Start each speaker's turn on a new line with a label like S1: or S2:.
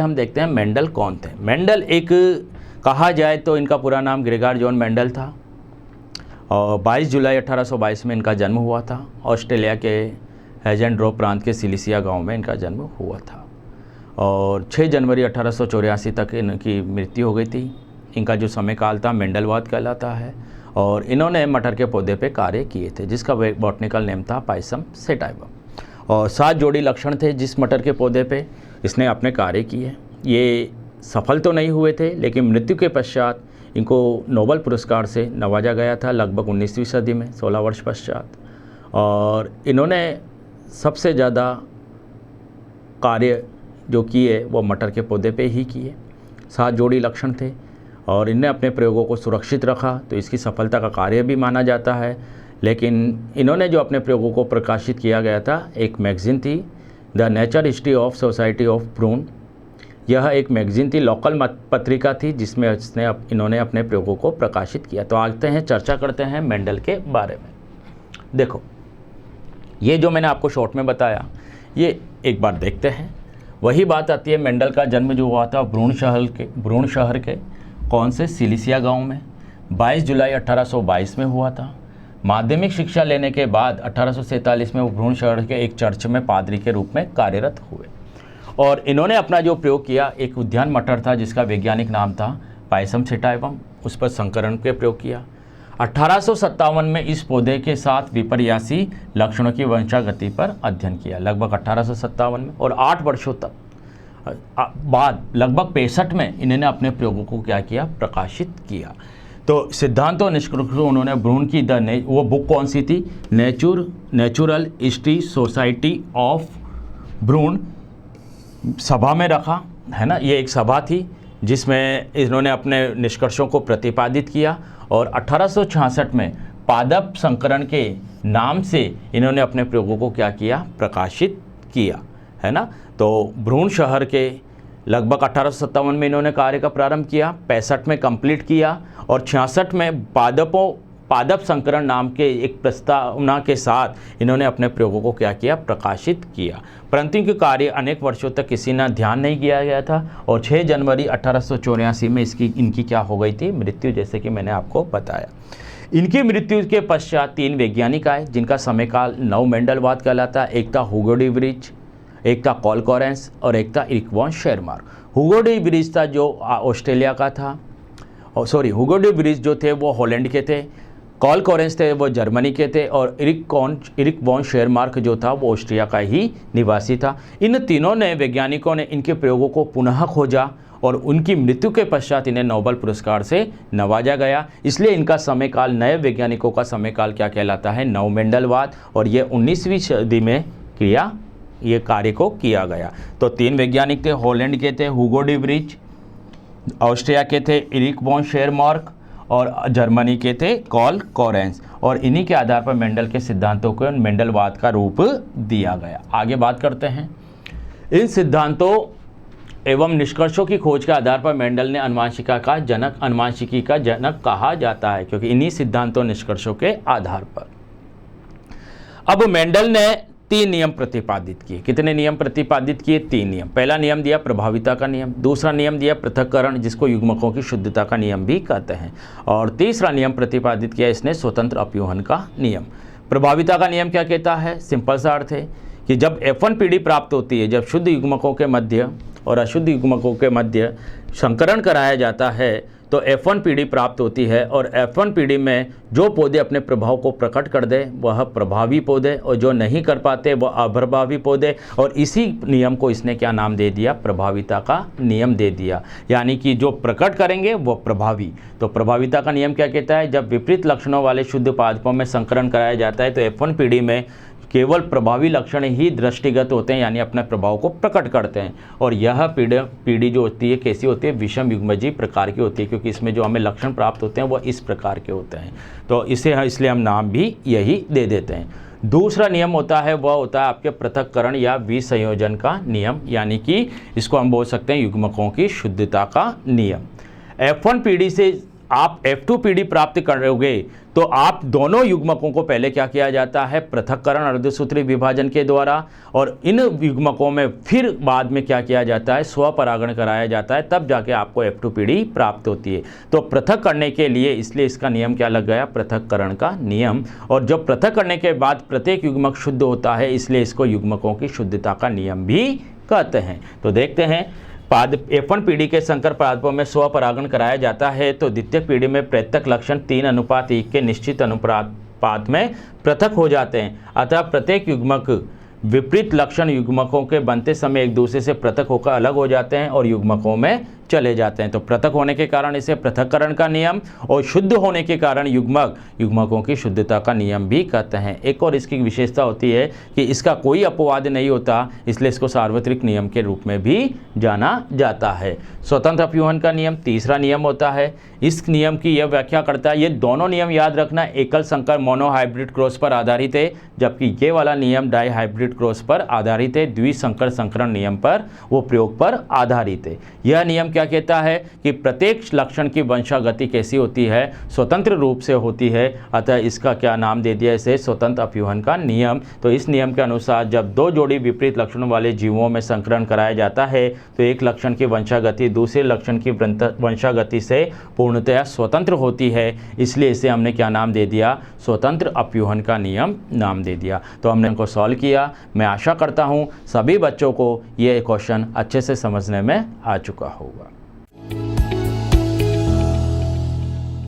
S1: हैं हम देखते हैं मेंडल कौन थे। मेंडल एक कहा जाए तो इनका पूरा नाम ग्रेगर जॉन मेंडल था और 22 जुलाई 1822 में इनका जन्म हुआ था। ऑस्ट्रेलिया के हेजेंड्रोप प्रांत के सिलिसिया गांव में इनका जन्म हुआ था और 6 जनवरी 1884 तक इनकी मृत्यु हो गई थी। इनका जो समय काल था मेंडलवाद कहलाता है और इन्होंने मटर के पौधे पे कार्य किए थे जिसका बॉटनिकल नेम था पाइसम सेटाइवम और 7 जोड़ी लक्षण थे जिस मटर के पौधे पे इसने अपने कार्य किए। ये सफल तो नहीं हुए थे लेकिन मृत्यु के पश्चात इनको नोबेल पुरस्कार से नवाजा गया था लगभग 19वीं सदी में 16 वर्ष पश्चात। और इन्होंने सबसे ज़्यादा कार्य जो किए वो मटर के पौधे पे ही किए। 7 जोड़ी लक्षण थे और इनने अपने प्रयोगों को सुरक्षित रखा तो इसकी सफलता का कार्य भी माना जाता है। लेकिन इन्होंने जो अपने प्रयोगों को प्रकाशित किया गया था एक मैगज़ीन थी the nature history of society of Brunn. यह एक मैगज़ीन थी, लोकल पत्रिका थी जिसमें इन्होंने अपने प्रयोगों को प्रकाशित किया। तो आते हैं चर्चा करते हैं मेंडल के बारे में। देखो ये जो मैंने आपको शॉर्ट में बताया ये एक बार देखते हैं। वही बात आती है मेंडल का जन्म जो हुआ था ब्रून शहर के कौन से सिलिसिया गांव में 22 जुलाई 1822 में हुआ था। माध्यमिक शिक्षा लेने के बाद 1847 में वो ब्रून शहर के एक चर्च में पादरी के रूप में कार्यरत हुए और इन्होंने अपना जो प्रयोग किया एक उद्यान मटर था जिसका वैज्ञानिक नाम था पाइसम सेटाइवम, उस पर संकरण के प्रयोग किया। 1857 में इस पौधे के साथ विपर्यासी लक्षणों की वंशागति पर अध्ययन किया लगभग 1857 में और 8 वर्षों तक बाद लगभग 65 में इन्होंने अपने प्रयोगों को क्या किया प्रकाशित किया। तो सिद्धांतों निष्कर्षों उन्होंने ब्रून की वो बुक कौन सी थी नेचुरल हिस्ट्री सोसाइटी ऑफ ब्रून सभा में रखा है ना। ये एक सभा थी जिसमें इन्होंने अपने निष्कर्षों को प्रतिपादित किया और 1866 में पादप संकरण के नाम से इन्होंने अपने प्रयोगों को क्या किया प्रकाशित किया है ना। तो ब्रून शहर के लगभग 1857 में इन्होंने कार्य का प्रारंभ किया, 65 में कंप्लीट किया और 66 में पादप संकरण नाम के एक प्रस्तावना के साथ इन्होंने अपने प्रयोगों को क्या किया प्रकाशित किया। परंतु इनके कार्य अनेक वर्षों तक किसी ने ध्यान नहीं किया गया था और 6 जनवरी 1884 में इनकी क्या हो गई थी मृत्यु, जैसे कि मैंने आपको बताया। इनकी मृत्यु के पश्चात 3 वैज्ञानिक आए जिनका समयकाल नव मेंडलवाद कहलाता है। एक था हुगो डी वृज, एक था कॉल कॉरेंस और एक था एरिक वॉन शेरमार्क। हुगो डी वृज था जो ऑस्ट्रेलिया का था, हुगो डी वृज जो थे वो हॉलैंड के थे, कॉल कॉरेंस थे वो जर्मनी के थे और एरिक वॉन शेरमार्क जो था वो ऑस्ट्रिया का ही निवासी था। इन तीनों ने वैज्ञानिकों ने इनके प्रयोगों को पुनः खोजा और उनकी मृत्यु के पश्चात इन्हें नोबेल पुरस्कार से नवाजा गया। इसलिए इनका समयकाल नए वैज्ञानिकों का समयकाल क्या कहलाता है नव मेंडलवाद और ये 19वीं सदी में ये कार्य को किया गया। तो 3 वैज्ञानिक थे, हॉलैंड के थे हुगो डी वृज, ऑस्ट्रिया के थे एरिक वॉन शेरमार्क और जर्मनी के थे कॉल कॉरेंस और इन्हीं के आधार पर मेंडल के सिद्धांतों को मेंडलवाद का रूप दिया गया। आगे बात करते हैं। इन सिद्धांतों एवं निष्कर्षों की खोज के आधार पर मेंडल ने अनुवांशिकी का जनक कहा जाता है क्योंकि इन्हीं सिद्धांतों निष्कर्षों के आधार पर। अब मेंडल ने 3 नियम प्रतिपादित किए। कितने नियम प्रतिपादित किए 3 नियम। पहला नियम दिया प्रभाविता का नियम, दूसरा नियम दिया पृथक्करण जिसको युग्मकों की शुद्धता का नियम भी कहते हैं और तीसरा नियम प्रतिपादित किया इसने स्वतंत्र अपव्यूहन का नियम। प्रभाविता का नियम क्या कहता है, सिंपल सा अर्थ है कि जब F1 पीढ़ी प्राप्त होती है, जब शुद्ध युग्मकों के मध्य और अशुद्ध युग्मकों के मध्य संकरण कराया जाता है तो F1 पीढ़ी प्राप्त होती है और F1 पीढ़ी में जो पौधे अपने प्रभाव को प्रकट कर दे वह प्रभावी पौधे और जो नहीं कर पाते वह अप्रभावी पौधे। और इसी नियम को इसने क्या नाम दे दिया प्रभाविता का नियम दे दिया, यानी कि जो प्रकट करेंगे वो प्रभावी। तो प्रभाविता का नियम क्या कहता है, जब विपरीत लक्षणों वाले शुद्ध पादपों में संकरण कराया जाता है तो F1 पीढ़ी में केवल प्रभावी लक्षण ही दृष्टिगत होते हैं, यानी अपने प्रभाव को प्रकट करते हैं। और यह पीढ़ी जो होती है कैसी होती है, विषम युग्मजीय प्रकार की होती है, क्योंकि इसमें जो हमें लक्षण प्राप्त होते हैं वह इस प्रकार के होते हैं। तो इसलिए हम नाम भी यही दे देते हैं। दूसरा नियम होता है वह होता है आपके पृथक्करण या विसंयोजन का नियम, यानी कि इसको हम बोल सकते हैं युग्मकों की शुद्धता का नियम। F1 पीढ़ी से आप F2PD प्राप्त करोगे तो आप दोनों युग्मकों को पहले क्या किया जाता है, पृथक्करण अर्धसूत्री विभाजन के द्वारा, और इन युग्मकों में फिर बाद में क्या किया जाता है, स्वपरागण कराया जाता है, तब जाके आपको F2PD प्राप्त होती है। तो पृथक करने के लिए इसलिए इसका नियम क्या लग गया, पृथक्करण का नियम। और जब पृथक करने के बाद प्रत्येक युग्मक शुद्ध होता है, इसलिए इसको युग्मकों की शुद्धता का नियम भी कहते हैं। तो देखते हैं, पाद F1 पीढ़ी के संकर पादपों में स्वपरागण कराया जाता है तो द्वितीयक पीढ़ी में प्रत्येक लक्षण 3:1 के निश्चित अनुपात में पृथक हो जाते हैं। अतः प्रत्येक युग्मक विपरीत लक्षण युग्मकों के बनते समय एक दूसरे से पृथक होकर अलग हो जाते हैं और युग्मकों में चले जाते हैं। तो पृथक होने के कारण इसे पृथक्करण का नियम, और शुद्ध होने के कारण युग्मकों की शुद्धता का नियम भी कहते हैं। एक और इसकी विशेषता होती है कि इसका कोई अपवाद नहीं होता, इसलिए इसको सार्वत्रिक नियम के रूप में भी जाना जाता है। स्वतंत्र अपव्यूहन का नियम तीसरा नियम होता है। इस नियम की यह व्याख्या करता है, ये दोनों नियम याद रखना एकल संकर मोनोहाइब्रिड क्रॉस पर आधारित है, जबकि ये वाला नियम डाईहाइब्रिड क्रॉस पर आधारित है, द्विसंकर संकरण नियम पर, वो प्रयोग पर आधारित है। यह नियम क्या कहता है कि प्रत्येक लक्षण की वंशागति कैसी होती है, स्वतंत्र रूप से होती है, अतः इसका क्या नाम दे दिया, इसे स्वतंत्र अपव्यूहन का नियम। तो इस नियम के अनुसार जब दो जोड़ी विपरीत लक्षणों वाले जीवों में संकरण कराया जाता है तो एक लक्षण की वंशागति दूसरे लक्षण की वंशागति से पूर्णतया स्वतंत्र होती है, इसलिए इसे हमने क्या नाम दे दिया, स्वतंत्र अपव्यूहन का नियम नाम दे दिया। तो हमने इनको सॉल्व किया। मैं आशा करता हूँ सभी बच्चों को ये क्वेश्चन अच्छे से समझने में आ चुका होगा।